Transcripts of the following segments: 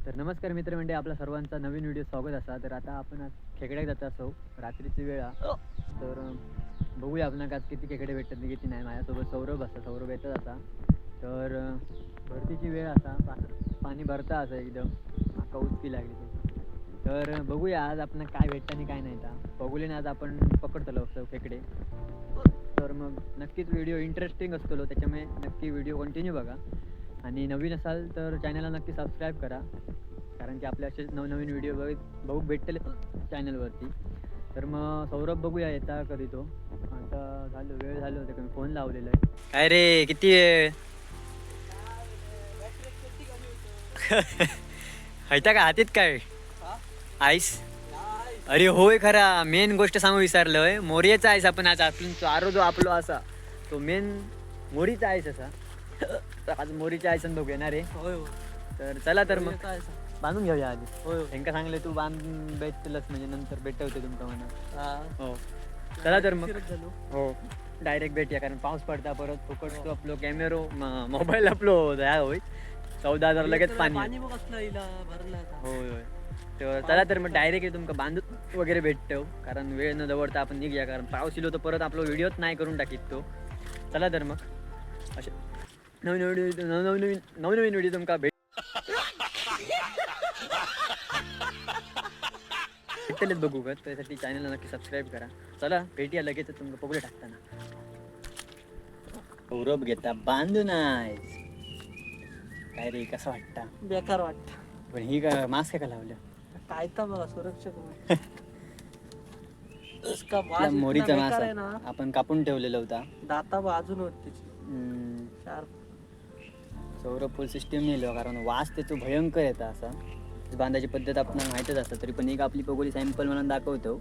तर नमस्कार मित्रमंडळी, आपला सर्वांचा नवीन व्हिडिओ स्वागत असा. तर आता आपण आज खेकड्याक जात असो, रात्रीची वेळ हा. तर बघूया आपण आज किती खेकडे भेटतात आणि किती नाही. माझ्यासोबत सौरभ असा, सौरभ येतच असा. तर भरतीची वेळ असा, पाणी भरता असं एकदम माका उचकी लागली ती. तर बघूया आज आपण काय भेटतं आणि काय नाही. बघूया आज आपण पकडतलो खेकडे. तर मग नक्कीच व्हिडिओ इंटरेस्टिंग असतो, त्याच्यामुळे नक्की व्हिडिओ कंटिन्यू बघा. आणि नवीन असाल तर चॅनलला नक्की सबस्क्राईब करा, कारण की आपले असेच नवनवीन व्हिडिओ बघू भेटतील चॅनलवरती. तर मग सौरभ बघूया येता कधी तो. आता झालं, वेळ झालं होतं, मी फोन लावलेला आहे. अरे किती वेळ हैता का हातीत काय आईस? अरे होय, खरा मेन गोष्ट सांगू विसरलोय. मोर्याचा आईस आपण आज आरो जो आपलो असा तो मेन मोरीचा आईस असा. तर आज मोरीच्या आईसन बघूया ना रे. तर चला तर मग बांधून घेऊया आधी. त्यांना सांगले तू बांधून भेटलंच म्हणजे नंतर भेटवते तुमका म्हणा. हो चला तर मग. हो डायरेक्ट भेटूया, कारण पाऊस पडता परत फुकट तो आपलो कॅमेरो मोबाईल आपलो दया होय. 14,000 लगेच पाणी. होय होय. तर चला तर मग डायरेक्ट तुमका बांधून वगैरे भेटतो, कारण वेळ न दवडता आपण निघूया, कारण पाऊस इलो तर परत आपला व्हिडिओच नाही करून टाकीत तो. चला तर मग असे नवनवीन व्हिडिओ तुमका भेटलेच बघू का. त्यासाठी चॅनलला नक्की सबस्क्राईब करा. चला भेटूया लगेच तुमका पगडे टाकताना. सौरभ घेता बांधून काय रे, कसं वाटतं? बेकार वाटत. पण ही का मास्क का लावलं? काय तर बघा सुरक्षक मोरीचा मास आपण कापून ठेवलेला होता. दाता बाजून होत त्याची. सौरभ फुल सिस्टीम नेलो, कारण वास त्याचं भयंकर येतं. असा बांधायची पद्धत आपल्याला माहितच असतं, तरी पण एक आपली पगोली सॅम्पल म्हणून दाखवतो.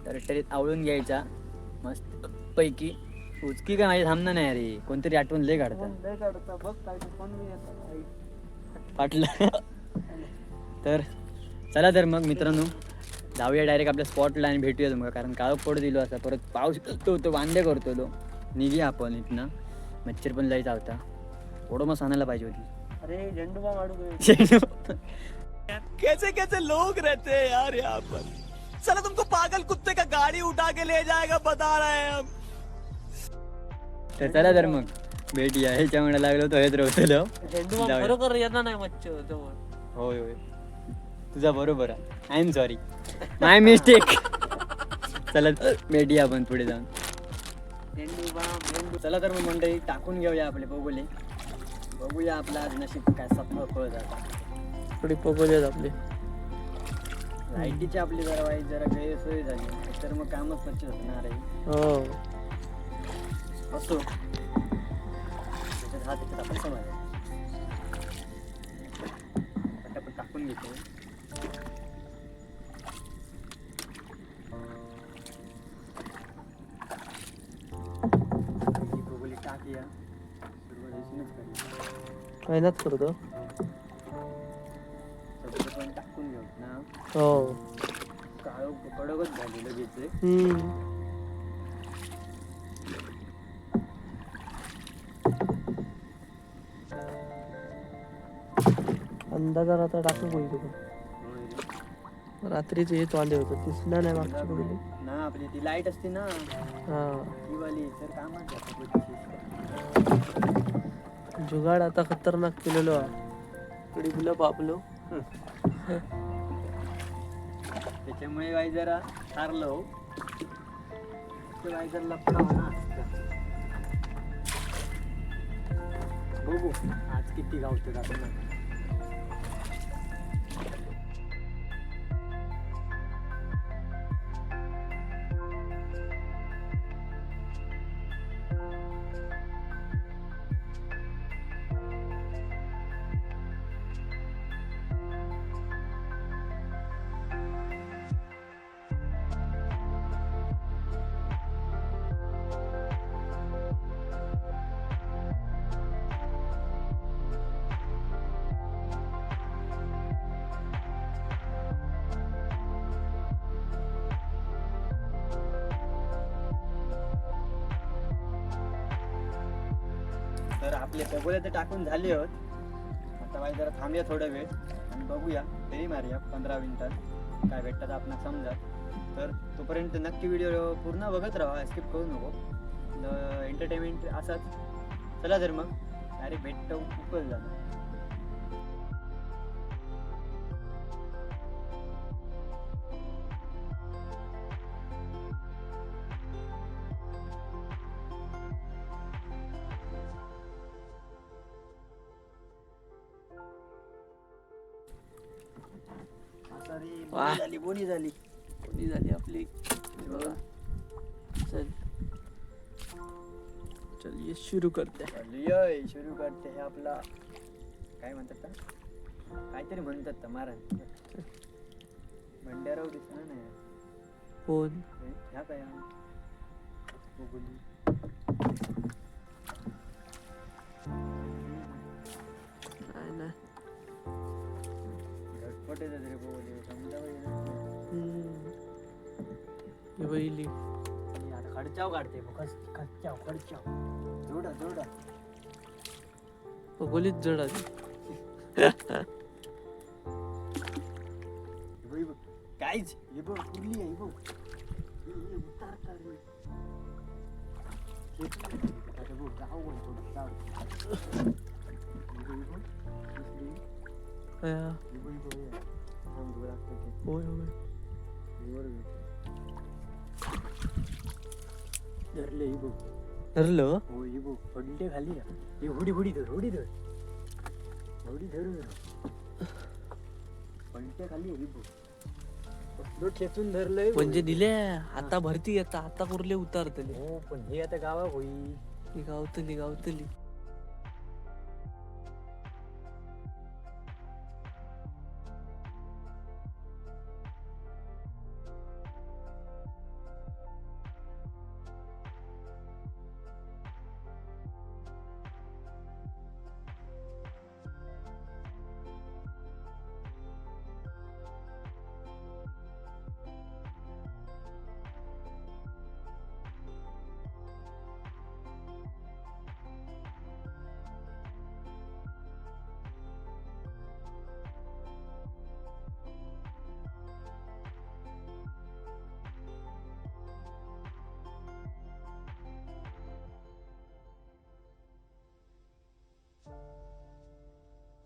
तर टेरीत आवळून घ्यायचा मस्त पैकी. उचकी काय माझी थांबणार नाही रे, कोणतरी आठवण लय काढतं. फाटलं. तर चला तर मग मित्रांनो जाऊया डायरेक्ट आपल्या स्पॉटला आणि भेटूया तुम्हाला, कारण काळोख पडू दिलो असा. परत पाऊस तो वांदे करतो तो. निघूया आपण इथनं. मच्छर पण लय चावता. ओडोमस आणायला पाहिजे होती. अरे झेंडूबाम आडू कैसे कैसे लोग रहते हैं यार यहाँ पर. चलो तुमको पागल कुत्ते का गाड़ी उठा के ले जाएगा बता रहे हैं हम. तर चला तर मग भेटूया. ह्याच्यामुळे लागलो तो हेच रवतलो. झेंडूबाम खरोखर येणार नाही मच्छर जवळ. होय होय, तुझा बरोबर आहे. I am sorry, my mistake. चला भेटूया आपण पुढे जाऊन. झेंडूबाम चला तर मग मंडळी टाकून घेऊया आपले पोगोले. बघूया आपला आज नशीब काय सफळ फळ जाता. थोडी पगोल्यात आपली. लाईटीची आपली जरा वाईट जरा गैरसोय झाली तर मग कामच पच्चीस होणार आहे. हो असो त्याच्यात त्याच्यात आपण समज पटापट टाकून घेतो. पोगोली टाकूया, सुरुवातीसूनच करूया. मेहनत करतो. पण टाकून घेऊ ना. हो काळो कडकच झाली लगेच. अंदाजार आता टाकू पाहिजे का. रात्रीच येत वांदे होतं, दिसलं नाही मागची पगली ना. आपली ती लाईट असते ना हा ती वाली, तर कामात जुगाड आता खतरनाक केलेलो इकडे गुलाब बापलो. त्याच्यामुळे वाई जरा हारलो. वाई जरा लपडा म्हणा. बघू आज किती गावतो आपण. तर आपले पगोले तर टाकून झाले होत. आता भाई जरा थांबूया थोडा वेळ आणि बघूया फेरी मारूया 15 मिनिटात काय भेटतात आपण समजा. तर तोपर्यंत नक्की व्हिडिओ पूर्ण बघत राहा, स्किप करू नको. एंटरटेनमेंट असाच. चला तर मग डायरेक्ट भेटतो खूपच झालं. वाह. बोनी झाली कोणी झाली आपली हे बघा. चल चल ये सुरू करते. सुरू करते. हे आपला काय म्हणतात ना, काहीतरी म्हणतात महाराज भंडाराव दिसणार नाही. फोन ह्या काय बोगुली. नाही ना. झटपट येतात रे बोगुली, समजा हे बैली आता खर्चाव काढते खर्चाव जोडा जोडा बघोलीच जड आली. काहीच हे बघ कुर्ली आहे बघ. हे उतार कर रे. आता बघ जाऊ बघ थोडं जाऊ. होय होय धरले ही बघ. ठरलं. हो ही बघ पडले खाली ना. ही हुडी धर हुडी धर धरून पलटे खाली ही बघ. कसलो ठेचून धरलंय म्हणजे दिल्या आता भरती आता आता कुर्ले उतारतली. हो पण हे आता गावा होई. गावतली गावतली.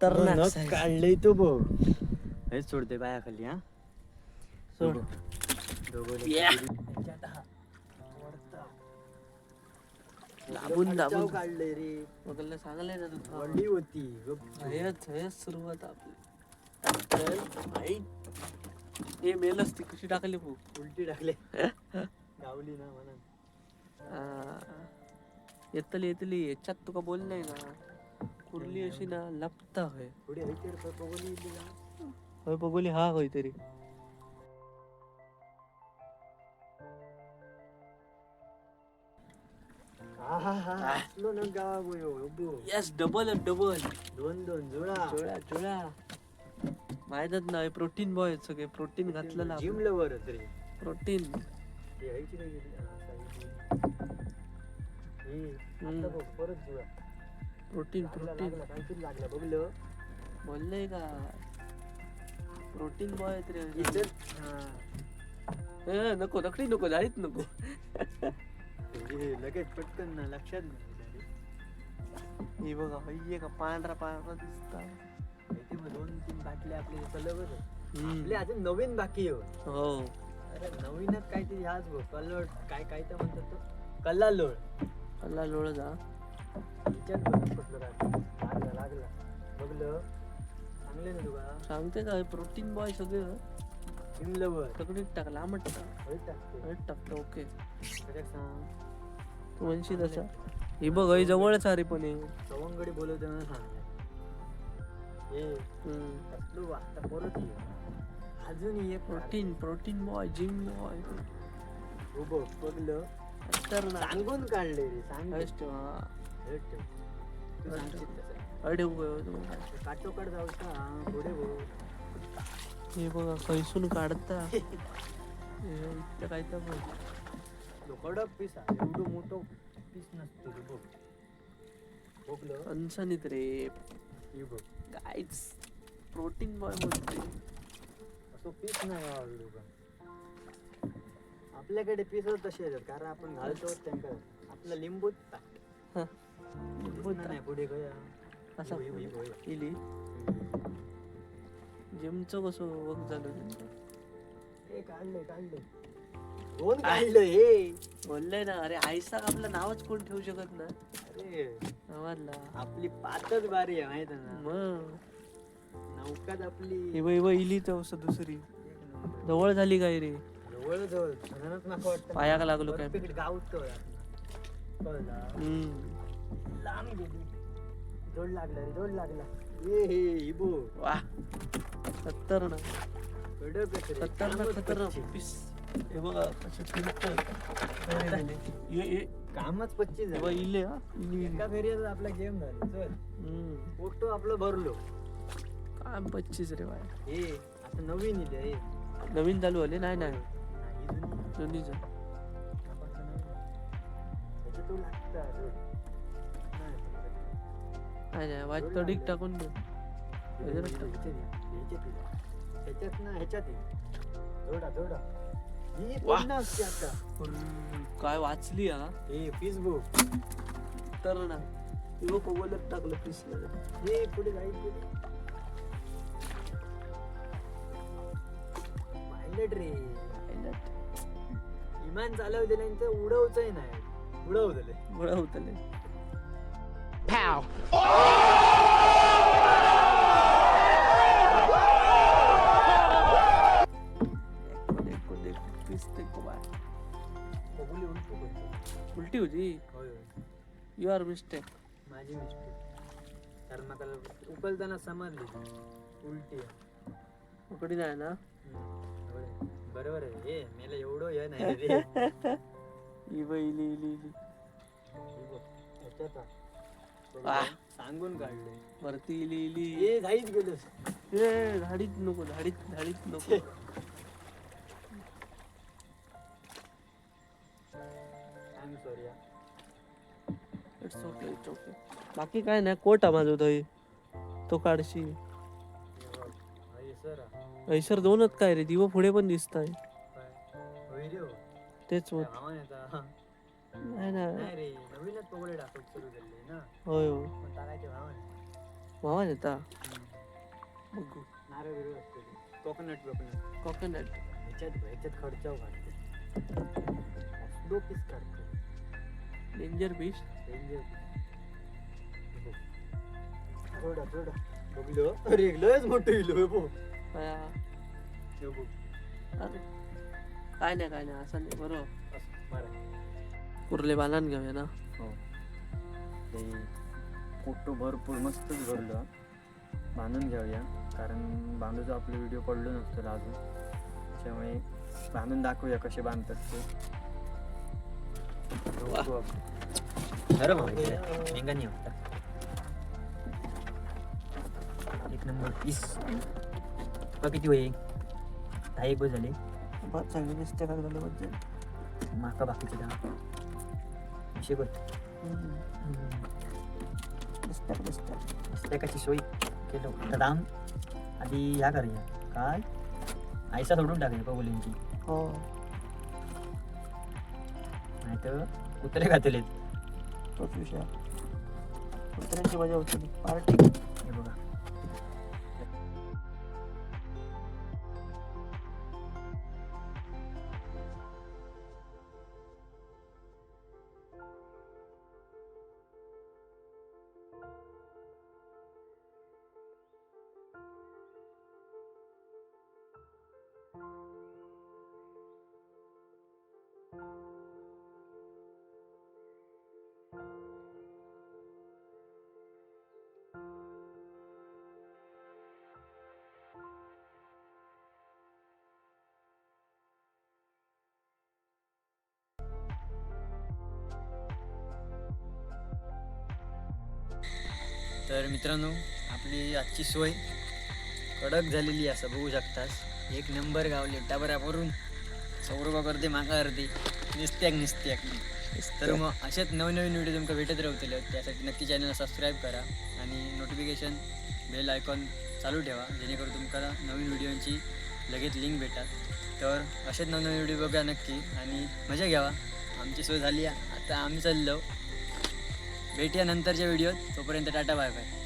काढलंय तो बघ. हेच सोडते बाया खाली. हा सोड. दाबून दाबून काढलंय रे. बघायला सांगलंय ना तू. वडली होती. हेच सुरुवात आपली. हे मेलच ती कशी टाकली भाऊ. उलटी टाकले गावली ना म्हणा. येतली येतली याच्यात तुका बोल नाही ना. कुर्ली अशी ना लपता होय. पुढे बघोली होय बघोली हा होय तरी. Yes double double. दोन जुळा जोळा जोळा. माहितच नाही प्रोटीन बॉय सगळे प्रोटीन घातलेला. जिम लवर रे प्रोटीन. परत जुळा प्रोटीन प्रोटीन काहीतरी लागलं बघलं. बोललंय का प्रोटीन बॉय रे. नको नकडी नको जाळीत नको. लगेच पटकन ना लक्षात नाही. हे बघा हे का पांढरा पांढरा दिसता. 2-3 बाटल्या आपले आपले अजून नवीन बाकी हो. अरे नवीनच काहीतरी ह्याच बघ कलर काय काय तर म्हणतात तो कल्ला लोळ. कल्ला लोळ जा. लागला बघलं चांगले ना तुला सांगते का प्रोटीन बॉय सगळं जिमलवर सगळीच टाकला आमट टाकतो. ओके तू म्हणशील तसा. हे बघ हे जवळच अरे पण सवंगडी बोलवते ना सांग. परत अजून ये protein protein boy gym boy. बघलं तर ना सांगून काढले रे. सांग काटोकाट जाऊ का पुढे हे बघा खैसून काढता. इतकं काय तर कडक पीस आहे. एवढं मोठं पीस नसतो. बघलं अनसनीत रे. काहीच प्रोटीन बॉय बोलते. तो पीस नाही आवडलो का आपल्याकडे पीस तसे येतात कारण आपण घालतो त्यांना आपला लिंबूच नाही पुढे काय असा केली जिमचं कसं वर्क झालं काढले कोण काढलं हे बोललंय ना. अरे आयसा आपलं नावच कोण ठेवू शकत ना. अरे नावाला आपली पातच बारी आहे माहित ना मग नौकाच आपली हे बाई इली तर असं दुसरी जवळ झाली काय रे. जवळ जवळ धनानच नको वाटतं पायाक लागलो काय. गावतो लांब गेली जोड लागला रे जोड लागला ए हे हिबो वा 70 ना कडक आहे रे. 70 ना खतरनाक पीस. हे बघा कसे फिरतोय. ये कामच 25 हे बघ इले हा इली. एका फेरीत आपला गेम झाला चल फोटो आपलं भरलो काम 25 रे बाय. हे आता नवीन इथे हे नवीन चालू आले नाही नाही नाही, जुनी. जुनीच त्याच्यात तो लागतं अजून. नाही, नाही वाच तडीक टाकून दे. ह्याच्यात ना ह्याच्यात जोडा जोडा ही वाह. पुन्हा असते आता काय वाचली हा. हे फेसबुक तर ना तेव्हा कोवलत टाकलं पीस हे पुढे जाईल पायलट रे विमान चालवलेल्यांचं उडवचंय नाही उडवलेले बळा होतले. बघुली उलटू करतो उलटी होती. होय होय यू आर मिस्टेक. माझी मिस्टेक कारण मला उकलताना समजली उलटी आहे. उकडी नाही ना. बरोबर आहे हे मला एवढं हे नाही रे इली इली इली ह्याच्यात आह. सांगून काढले वरती इली इली. हे घाईच गेलोस ए धाडीत नको धाडीत नको. I sorry it's okay it's okay. बाकी काय नाही कोट माझं तो तो काढशी. सर ऐसर दोनच काय रे दिवं पुढे पण दिसत आहे. होय रे हो. तेच होत भावाने आता नाही ना. नाही रे नवीनच पगडे टाकत सुरू झाले ना होय हो पण टाकायचे भावाने मावा येता बघू. नारळ बिरळ असते कोकोनट कोकोनट कोकोनट ह्याच्यात खर्चाव काढते दो पीस काढते डेंजर फिश. थोडा थोडा बघलो अरे लयच मोठं इलो बघ अरे काय नाही असं नाही बरोबर. कुर्ले बांधून घेऊया ना. हो ते फोटो भरपूर मस्तच भरलं बांधून घेऊया कारण बांधूचा आपले व्हिडिओ पडलो नसतो अजून त्याच्यामुळे बांधून दाखवूया कसे बांधतात ते. एक नंबर पीस किती होईल 10 झाले चांगली मिस्टेक झालं माका बाकीचे दाम असे बघ पुस्तकाची सोय केलो आता दाम आधी ह्या करूया काय आयसा सोडून टाकूया पगोलींची. हो नाही तर कुत्रे घातलेत तोच विषय. कुत्र्यांची मजा होती पार्टी. हे बघा तर मित्रांनो आपली आजची सोय कडक झालेली असं बघू शकतास. एक नंबर गावले टाबरावरून सौरभ करते मागा करते निस्त्याक. तर मग अशाच नवनवीन व्हिडिओ तुमका भेटत राहतील त्यासाठी नक्की चॅनलला सबस्क्राईब करा आणि नोटिफिकेशन बेल आयकॉन चालू ठेवा जेणेकरून तुमका नवीन व्हिडिओची लगेच लिंक भेटतात. तर असेच नवनवीन व्हिडिओ बघा नक्की आणि मजा घ्यावा. आमची सोय झाली आहे, आता आम्ही चाललो. भेटूया नंतरच्या व्हिडिओत. तोपर्यंत टाटा बाय बाय.